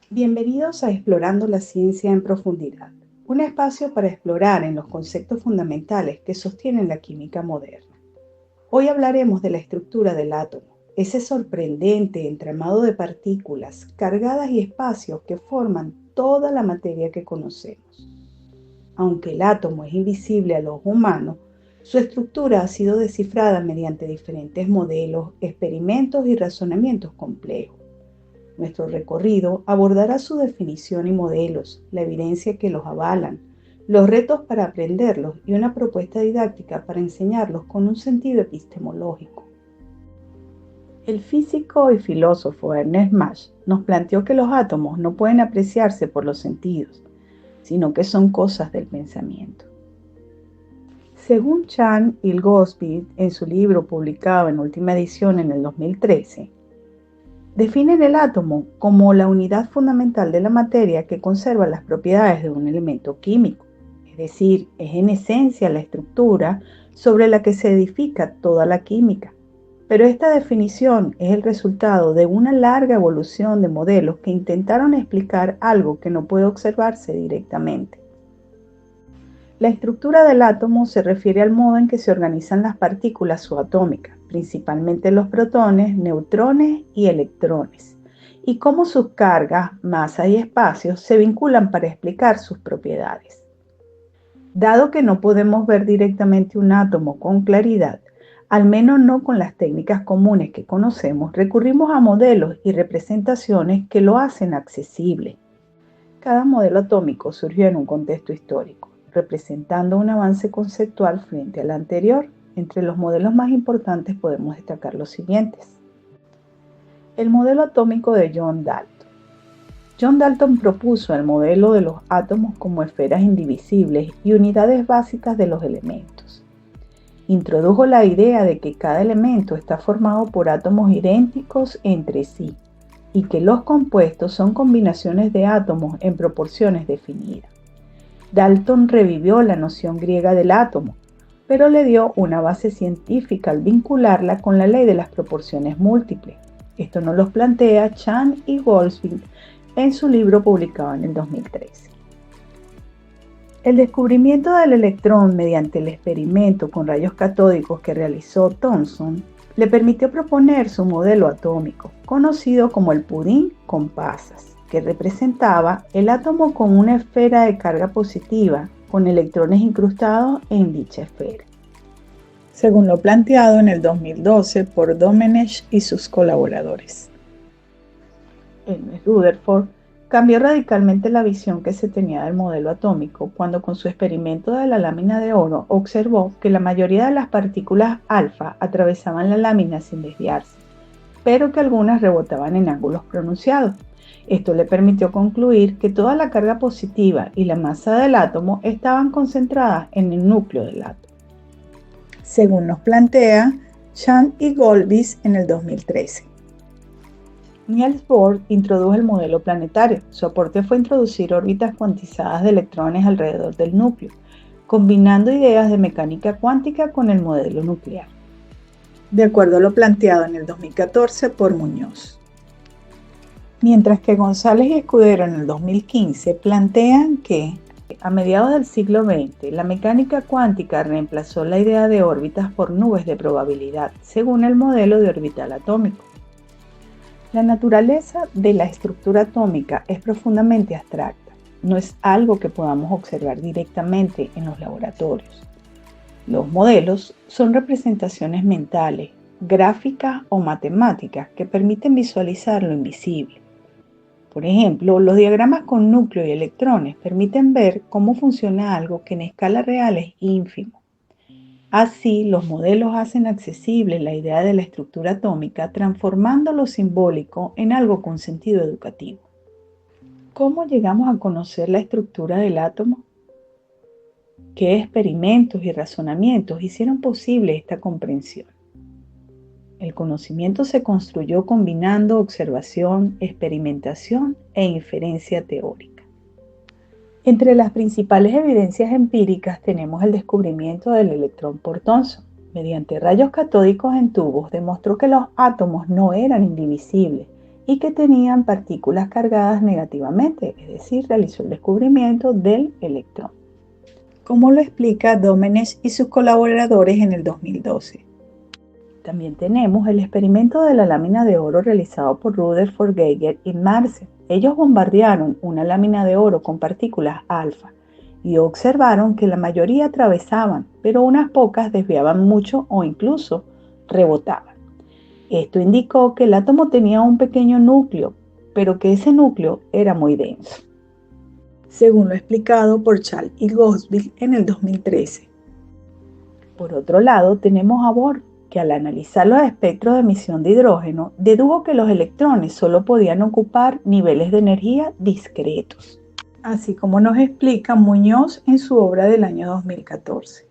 Bienvenidos a Explorando la Ciencia en Profundidad, un espacio para explorar en los conceptos fundamentales que sostienen la química moderna. Hoy hablaremos de la estructura del átomo, ese sorprendente entramado de partículas cargadas y espacios que forman toda la materia que conocemos. Aunque el átomo es invisible al ojo humano, su estructura ha sido descifrada mediante diferentes modelos, experimentos y razonamientos complejos. Nuestro recorrido abordará su definición y modelos, la evidencia que los avalan, los retos para aprenderlos y una propuesta didáctica para enseñarlos con un sentido epistemológico. El físico y filósofo Ernest Mach nos planteó que los átomos no pueden apreciarse por los sentidos, sino que son cosas del pensamiento. Según Chan y Goldschmidt en su libro publicado en última edición en el 2013, definen el átomo como la unidad fundamental de la materia que conserva las propiedades de un elemento químico, es decir, es en esencia la estructura sobre la que se edifica toda la química. Pero esta definición es el resultado de una larga evolución de modelos que intentaron explicar algo que no puede observarse directamente. La estructura del átomo se refiere al modo en que se organizan las partículas subatómicas, principalmente los protones, neutrones y electrones, y cómo sus cargas, masa y espacios se vinculan para explicar sus propiedades. Dado que no podemos ver directamente un átomo con claridad, al menos no con las técnicas comunes que conocemos, recurrimos a modelos y representaciones que lo hacen accesible. Cada modelo atómico surgió en un contexto histórico, representando un avance conceptual frente al anterior. Entre los modelos más importantes podemos destacar los siguientes. El modelo atómico de John Dalton. John Dalton propuso el modelo de los átomos como esferas indivisibles y unidades básicas de los elementos. Introdujo la idea de que cada elemento está formado por átomos idénticos entre sí y que los compuestos son combinaciones de átomos en proporciones definidas. Dalton revivió la noción griega del átomo, pero le dio una base científica al vincularla con la ley de las proporciones múltiples. Esto nos lo plantea Chan y Goldschmidt en su libro publicado en el 2013. El descubrimiento del electrón mediante el experimento con rayos catódicos que realizó Thomson le permitió proponer su modelo atómico, conocido como el pudín con pasas, que representaba el átomo con una esfera de carga positiva con electrones incrustados en dicha esfera, según lo planteado en el 2012 por Domenech y sus colaboradores. Ernest Rutherford cambió radicalmente la visión que se tenía del modelo atómico cuando con su experimento de la lámina de oro observó que la mayoría de las partículas alfa atravesaban la lámina sin desviarse, pero que algunas rebotaban en ángulos pronunciados. Esto le permitió concluir que toda la carga positiva y la masa del átomo estaban concentradas en el núcleo del átomo, según nos plantea Chan y Goldschmidt en el 2013. Niels Bohr introdujo el modelo planetario. Su aporte fue introducir órbitas cuantizadas de electrones alrededor del núcleo, combinando ideas de mecánica cuántica con el modelo nuclear, de acuerdo a lo planteado en el 2014 por Muñoz. Mientras que González y Escudero en el 2015 plantean que, a mediados del siglo XX, la mecánica cuántica reemplazó la idea de órbitas por nubes de probabilidad, según el modelo de orbital atómico. La naturaleza de la estructura atómica es profundamente abstracta, no es algo que podamos observar directamente en los laboratorios. Los modelos son representaciones mentales, gráficas o matemáticas que permiten visualizar lo invisible. Por ejemplo, los diagramas con núcleo y electrones permiten ver cómo funciona algo que en escala real es ínfimo. Así, los modelos hacen accesible la idea de la estructura atómica, transformando lo simbólico en algo con sentido educativo. ¿Cómo llegamos a conocer la estructura del átomo? ¿Qué experimentos y razonamientos hicieron posible esta comprensión? El conocimiento se construyó combinando observación, experimentación e inferencia teórica. Entre las principales evidencias empíricas tenemos el descubrimiento del electrón por Thomson. Mediante rayos catódicos en tubos demostró que los átomos no eran indivisibles y que tenían partículas cargadas negativamente, es decir, realizó el descubrimiento del electrón, como lo explica Domènech y sus colaboradores en el 2012. También tenemos el experimento de la lámina de oro realizado por Rutherford, Geiger y Marce. Ellos bombardearon una lámina de oro con partículas alfa y observaron que la mayoría atravesaban, pero unas pocas desviaban mucho o incluso rebotaban. Esto indicó que el átomo tenía un pequeño núcleo, pero que ese núcleo era muy denso, según lo explicado por Charles y Gosville en el 2013. Por otro lado, tenemos a Bohr, que al analizar los espectros de emisión de hidrógeno, dedujo que los electrones solo podían ocupar niveles de energía discretos, así como nos explica Muñoz en su obra del año 2014.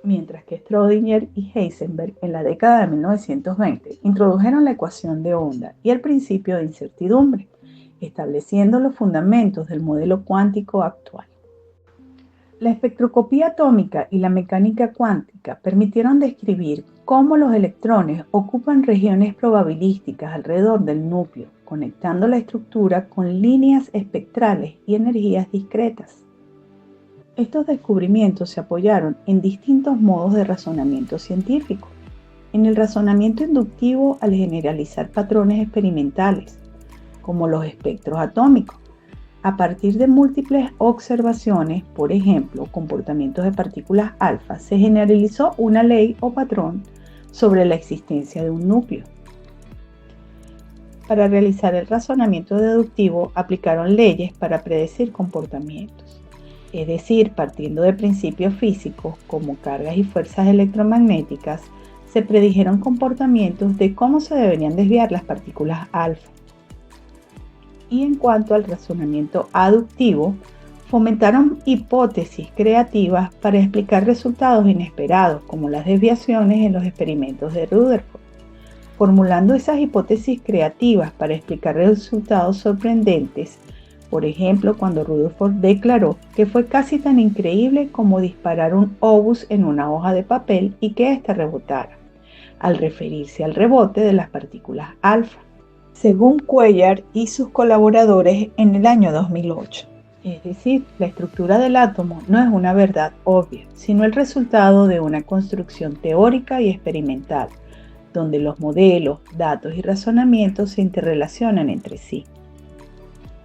Mientras que Schrödinger y Heisenberg en la década de 1920 introdujeron la ecuación de onda y el principio de incertidumbre, estableciendo los fundamentos del modelo cuántico actual. La espectroscopía atómica y la mecánica cuántica permitieron describir cómo los electrones ocupan regiones probabilísticas alrededor del núcleo, conectando la estructura con líneas espectrales y energías discretas. Estos descubrimientos se apoyaron en distintos modos de razonamiento científico. En el razonamiento inductivo al generalizar patrones experimentales, como los espectros atómicos, a partir de múltiples observaciones, por ejemplo, comportamientos de partículas alfa, se generalizó una ley o patrón sobre la existencia de un núcleo. Para realizar el razonamiento deductivo, aplicaron leyes para predecir comportamientos, es decir, partiendo de principios físicos como cargas y fuerzas electromagnéticas, se predijeron comportamientos de cómo se deberían desviar las partículas alfa. Y en cuanto al razonamiento aductivo, fomentaron hipótesis creativas para explicar resultados inesperados, como las desviaciones en los experimentos de Rutherford. Formulando esas hipótesis creativas para explicar resultados sorprendentes, por ejemplo, cuando Rutherford declaró que fue casi tan increíble como disparar un obús en una hoja de papel y que ésta rebotara, al referirse al rebote de las partículas alfa, según Cuellar y sus colaboradores en el año 2008. Es decir, la estructura del átomo no es una verdad obvia, sino el resultado de una construcción teórica y experimental, donde los modelos, datos y razonamientos se interrelacionan entre sí.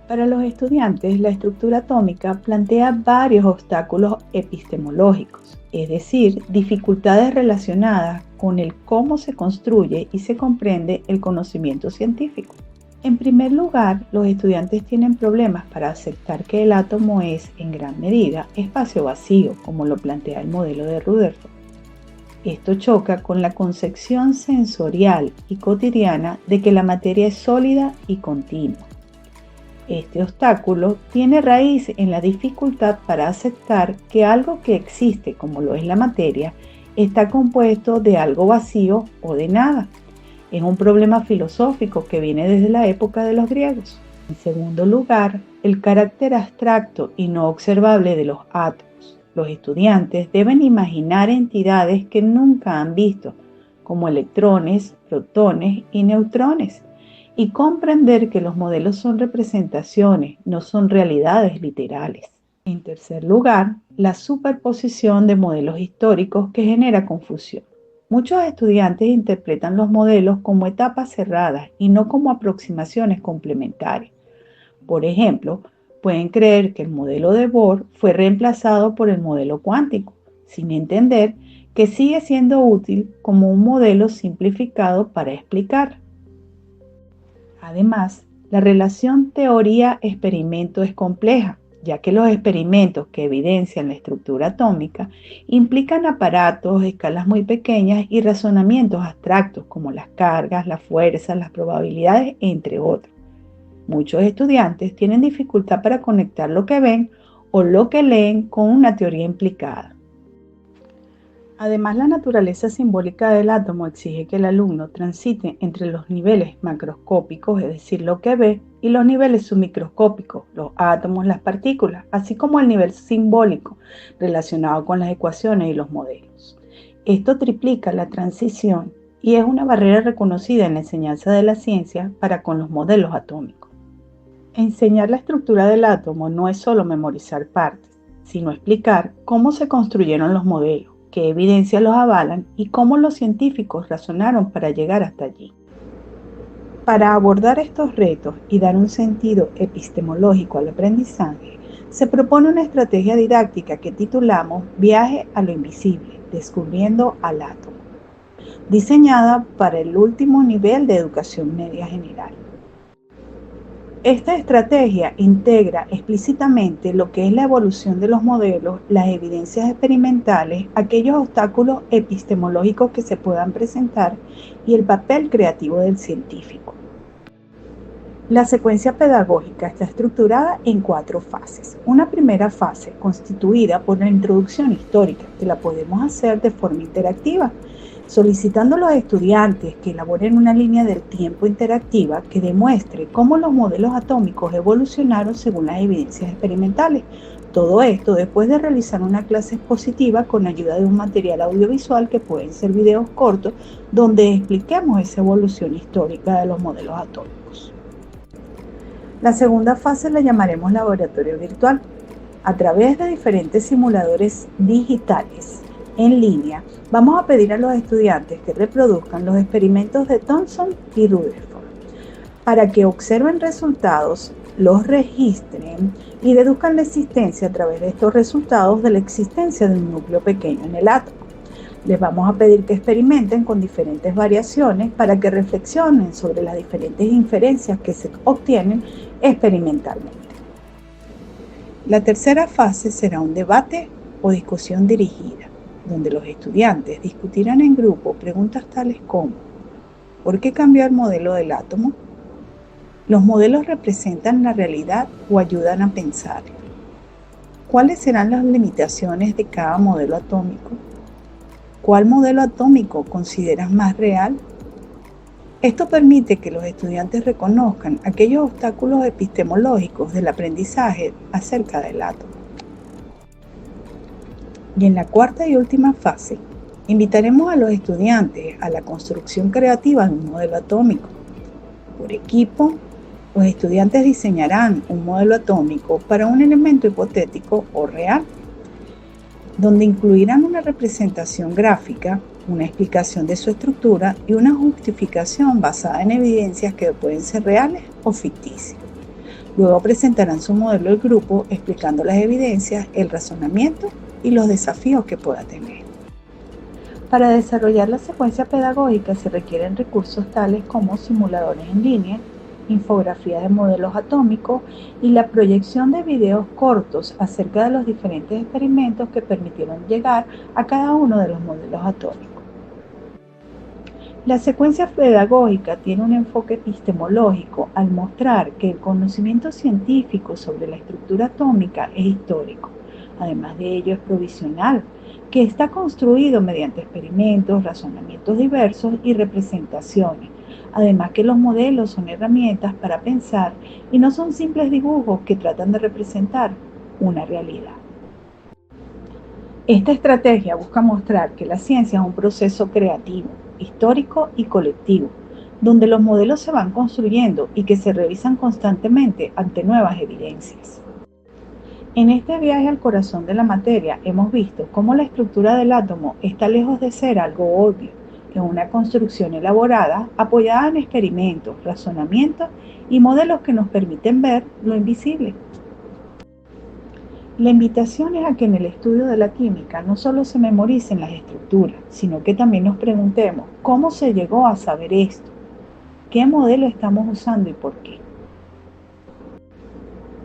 Para los estudiantes, la estructura atómica plantea varios obstáculos epistemológicos, es decir, dificultades relacionadas con el cómo se construye y se comprende el conocimiento científico. En primer lugar, los estudiantes tienen problemas para aceptar que el átomo es, en gran medida, espacio vacío, como lo plantea el modelo de Rutherford. Esto choca con la concepción sensorial y cotidiana de que la materia es sólida y continua. Este obstáculo tiene raíz en la dificultad para aceptar que algo que existe, como lo es la materia, está compuesto de algo vacío o de nada. Es un problema filosófico que viene desde la época de los griegos. En segundo lugar, el carácter abstracto y no observable de los átomos. Los estudiantes deben imaginar entidades que nunca han visto, como electrones, protones y neutrones, y comprender que los modelos son representaciones, no son realidades literales. En tercer lugar, la superposición de modelos históricos que genera confusión. Muchos estudiantes interpretan los modelos como etapas cerradas y no como aproximaciones complementarias. Por ejemplo, pueden creer que el modelo de Bohr fue reemplazado por el modelo cuántico, sin entender que sigue siendo útil como un modelo simplificado para explicar. Además, la relación teoría-experimento es compleja, ya que los experimentos que evidencian la estructura atómica implican aparatos, escalas muy pequeñas y razonamientos abstractos como las cargas, las fuerzas, las probabilidades, entre otros. Muchos estudiantes tienen dificultad para conectar lo que ven o lo que leen con una teoría implicada. Además, la naturaleza simbólica del átomo exige que el alumno transite entre los niveles macroscópicos, es decir, lo que ve, y los niveles submicroscópicos, los átomos, las partículas, así como el nivel simbólico relacionado con las ecuaciones y los modelos. Esto triplica la transición y es una barrera reconocida en la enseñanza de la ciencia para con los modelos atómicos. Enseñar la estructura del átomo no es solo memorizar partes, sino explicar cómo se construyeron los modelos, qué evidencias los avalan y cómo los científicos razonaron para llegar hasta allí. Para abordar estos retos y dar un sentido epistemológico al aprendizaje, se propone una estrategia didáctica que titulamos Viaje a lo Invisible, descubriendo al átomo, diseñada para el último nivel de educación media general. Esta estrategia integra explícitamente lo que es la evolución de los modelos, las evidencias experimentales, aquellos obstáculos epistemológicos que se puedan presentar y el papel creativo del científico. La secuencia pedagógica está estructurada en 4 fases. Una primera fase constituida por la introducción histórica, que la podemos hacer de forma interactiva, solicitando a los estudiantes que elaboren una línea del tiempo interactiva que demuestre cómo los modelos atómicos evolucionaron según las evidencias experimentales. Todo esto después de realizar una clase expositiva con ayuda de un material audiovisual que pueden ser videos cortos donde expliquemos esa evolución histórica de los modelos atómicos. La segunda fase la llamaremos laboratorio virtual. A través de diferentes simuladores digitales en línea, vamos a pedir a los estudiantes que reproduzcan los experimentos de Thomson y Rutherford para que observen resultados, los registren y deduzcan la existencia a través de estos resultados de la existencia de un núcleo pequeño en el átomo. Les vamos a pedir que experimenten con diferentes variaciones para que reflexionen sobre las diferentes inferencias que se obtienen experimentalmente. La tercera fase será un debate o discusión dirigida, donde los estudiantes discutirán en grupo preguntas tales como: ¿por qué cambió el modelo del átomo? ¿Los modelos representan la realidad o ayudan a pensar? ¿Cuáles serán las limitaciones de cada modelo atómico? ¿Cuál modelo atómico consideras más real? Esto permite que los estudiantes reconozcan aquellos obstáculos epistemológicos del aprendizaje acerca del átomo. Y en la cuarta y última fase, invitaremos a los estudiantes a la construcción creativa de un modelo atómico. Por equipo, los estudiantes diseñarán un modelo atómico para un elemento hipotético o real, donde incluirán una representación gráfica, una explicación de su estructura y una justificación basada en evidencias que pueden ser reales o ficticias. Luego presentarán su modelo al grupo explicando las evidencias, el razonamiento y los desafíos que pueda tener. Para desarrollar la secuencia pedagógica se requieren recursos tales como simuladores en línea, infografías de modelos atómicos y la proyección de videos cortos acerca de los diferentes experimentos que permitieron llegar a cada uno de los modelos atómicos. La secuencia pedagógica tiene un enfoque epistemológico al mostrar que el conocimiento científico sobre la estructura atómica es histórico. Además de ello es provisional, que está construido mediante experimentos, razonamientos diversos y representaciones. Además que los modelos son herramientas para pensar y no son simples dibujos que tratan de representar una realidad. Esta estrategia busca mostrar que la ciencia es un proceso creativo, histórico y colectivo, donde los modelos se van construyendo y que se revisan constantemente ante nuevas evidencias. En este viaje al corazón de la materia hemos visto cómo la estructura del átomo está lejos de ser algo obvio, es una construcción elaborada apoyada en experimentos, razonamientos y modelos que nos permiten ver lo invisible. La invitación es a que en el estudio de la química no solo se memoricen las estructuras, sino que también nos preguntemos cómo se llegó a saber esto, qué modelo estamos usando y por qué.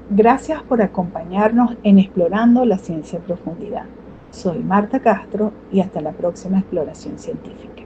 Gracias por acompañarnos en Explorando la Ciencia en Profundidad. Soy Marta Castro y hasta la próxima exploración científica.